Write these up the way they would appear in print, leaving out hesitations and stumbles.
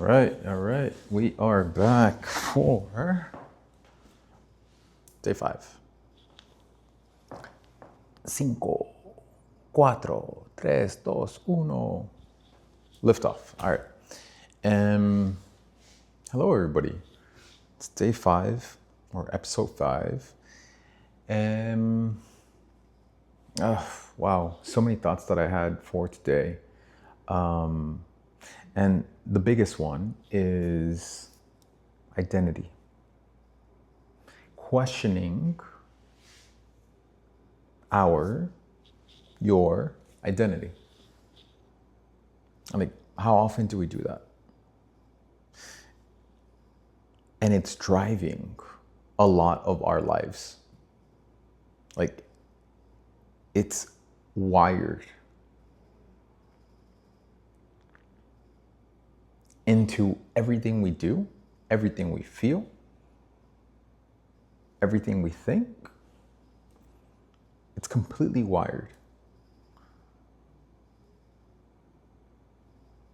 All right. We are back for day 5. 5, 4, 3, 2, 1. Liftoff. All right. Um, hello, everybody. It's day 5 or episode 5. Um, wow. So many thoughts that I had for today. And the biggest one is identity. Questioning your identity. Like, how often do we do that? And it's driving a lot of our lives. Like, it's wired into everything we do, everything we feel, everything we think. It's completely wired.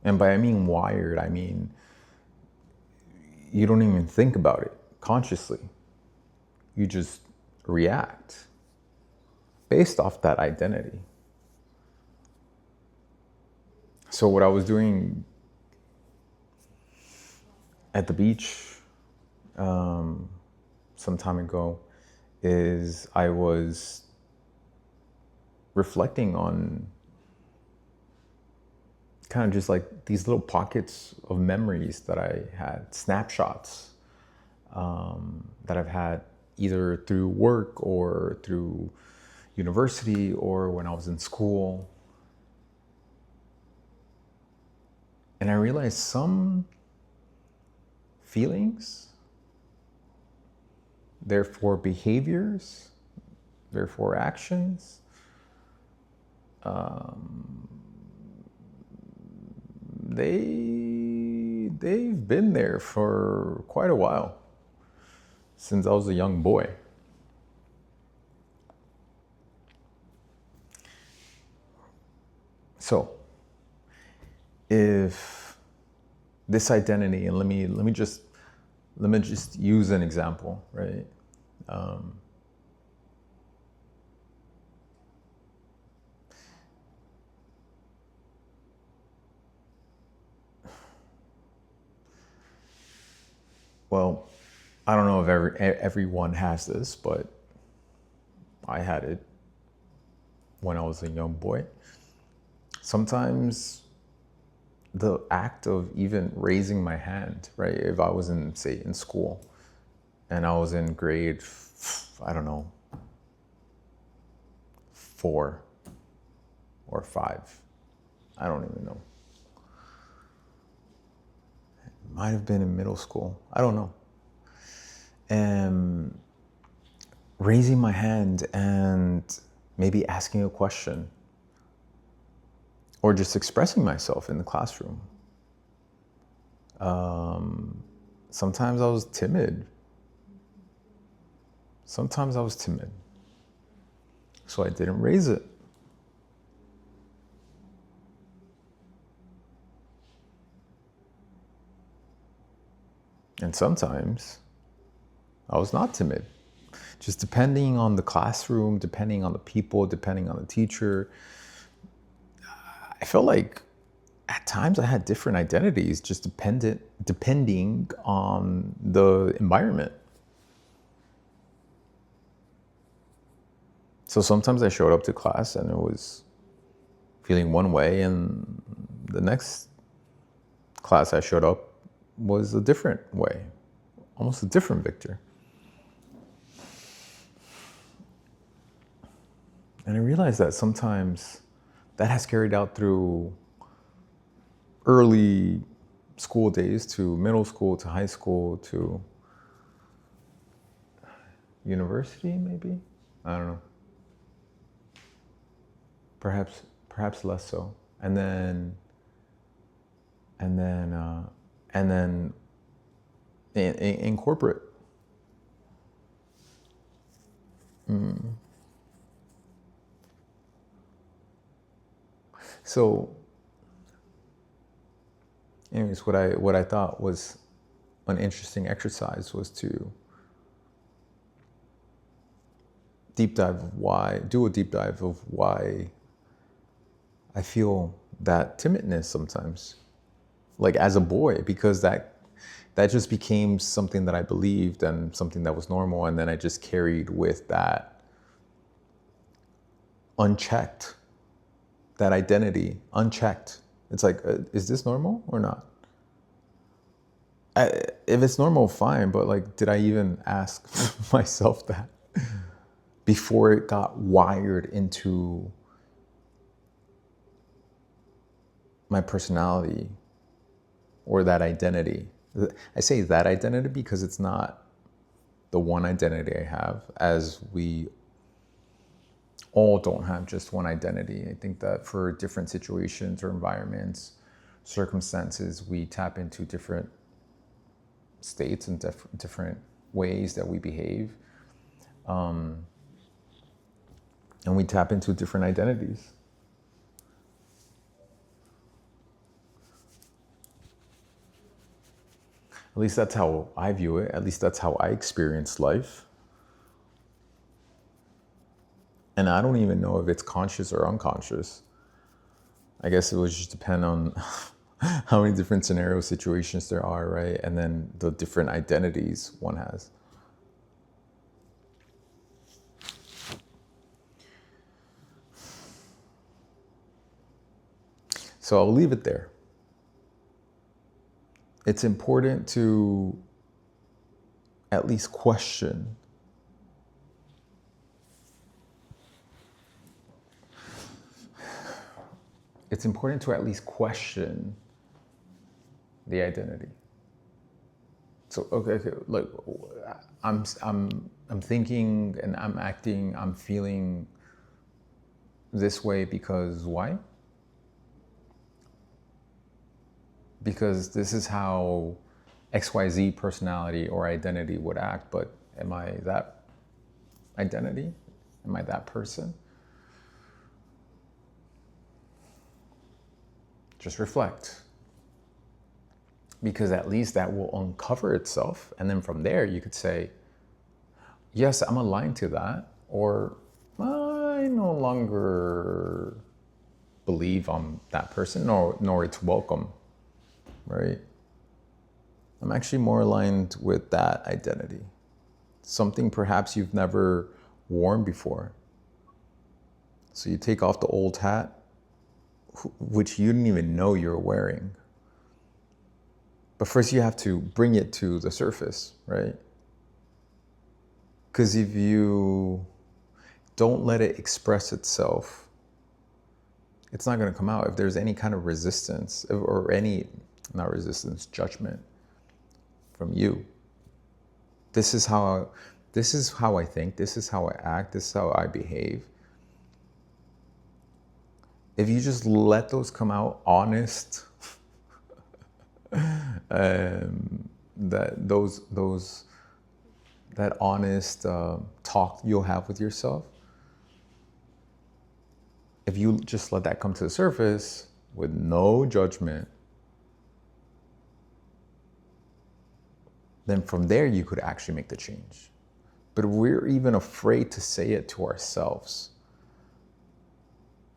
And by I mean wired, I mean you don't even think about it consciously. You just react based off that identity. So what I was doing at the beach some time ago is I was reflecting on kind of just like these little pockets of memories that I had, snapshots that I've had either through work or through university or when I was in school. And I realized some feelings, therefore behaviors, therefore actions, they've been there for quite a while, since I was a young boy. So if this identity, and let me just use an example, right? Well, I don't know if everyone has this, but I had it when I was a young boy. Sometimes the act of even raising my hand, right? If I was in, say, in school and I was in grade, I don't know, 4 or 5. I don't even know. It might have been in middle school. I don't know. And raising my hand and maybe asking a question or just expressing myself in the classroom. Sometimes I was timid. So I didn't raise it. And sometimes I was not timid. Just depending on the classroom, depending on the people, depending on the teacher. I felt like at times I had different identities, just depending on the environment. So sometimes I showed up to class and it was feeling one way, and the next class I showed up was a different way, almost a different Victor. And I realized that sometimes that has carried out through early school days to middle school to high school to university, maybe. I don't know. Perhaps less so. And then in corporate. So anyways, what I thought was an interesting exercise was to do a deep dive of why I feel that timidness sometimes, like as a boy, because that just became something that I believed and something that was normal, and then I just carried with that unchecked, that identity unchecked. It's like, is this normal or not? If it's normal, fine, but like, did I even ask myself that before it got wired into my personality or that identity? I say that identity because it's not the one identity I have, as we all don't have just one identity. I think that for different situations or environments, circumstances, we tap into different states and different ways that we behave. And we tap into different identities. At least that's how I view it. At least that's how I experience life. And I don't even know if it's conscious or unconscious. I guess it would just depend on how many different scenario situations there are, right? And then the different identities one has. So I'll leave it there. It's important to at least question the identity. So okay, like I'm thinking and I'm acting, I'm feeling this way because why? Because this is how XYZ personality or identity would act, but am I that identity? Am I that person? Just reflect. Because at least that will uncover itself. And then from there, you could say, yes, I'm aligned to that. Or I no longer believe I'm that person, nor it's welcome, right? I'm actually more aligned with that identity. Something perhaps you've never worn before. So you take off the old hat, which you didn't even know you're wearing. But first you have to bring it to the surface, right? Because if you don't let it express itself, it's not going to come out. If there's any kind of resistance or not resistance, judgment from you, this is how I think, this is how I act, this is how I behave. If you just let those come out honest, that honest talk you'll have with yourself, if you just let that come to the surface with no judgment, then from there you could actually make the change. But we're even afraid to say it to ourselves.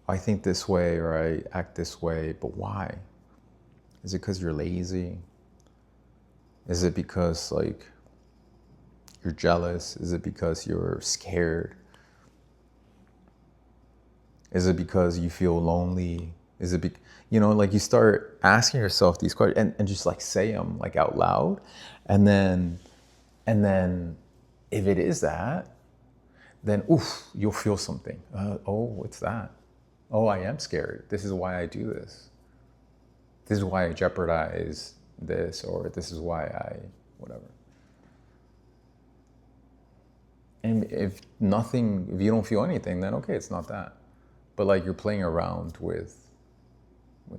I think this way or I act this way, but why? Is it because you're lazy? Is it because like you're jealous? Is it because you're scared? Is it because you feel lonely? Is it like you start asking yourself these questions and just like say them like out loud. And then if it is that, then you'll feel something. What's that? Oh, I am scared. This is why I do this. This is why I jeopardize this, or this is why whatever. And if you don't feel anything, then okay, it's not that. But like you're playing around with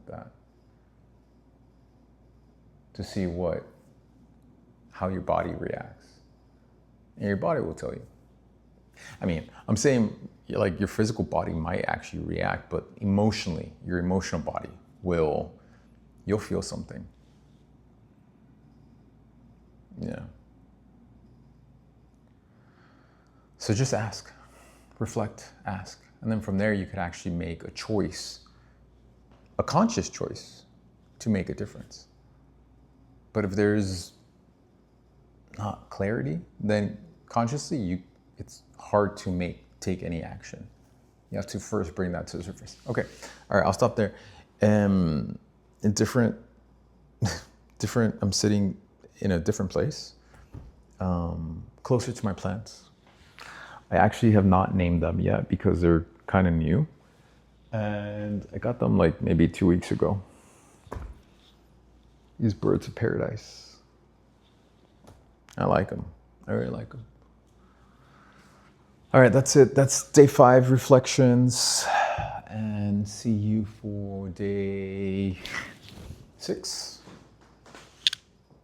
that to see how your body reacts. And your body will tell you. I mean, I'm saying like your physical body might actually react, but emotionally, your emotional body you'll feel something. So just ask, reflect, ask. And then from there, you could actually make a choice, a conscious choice to make a difference. But if there's not clarity, then consciously, it's hard to take any action. You have to first bring that to the surface. Okay, all right, I'll stop there. In different, I'm sitting in a different place, closer to my plants. I actually have not named them yet because they're kind of new. And I got them like maybe 2 weeks ago. These birds of paradise. I like them. I really like them. All right, that's it. That's day 5 reflections. And see you for day 6.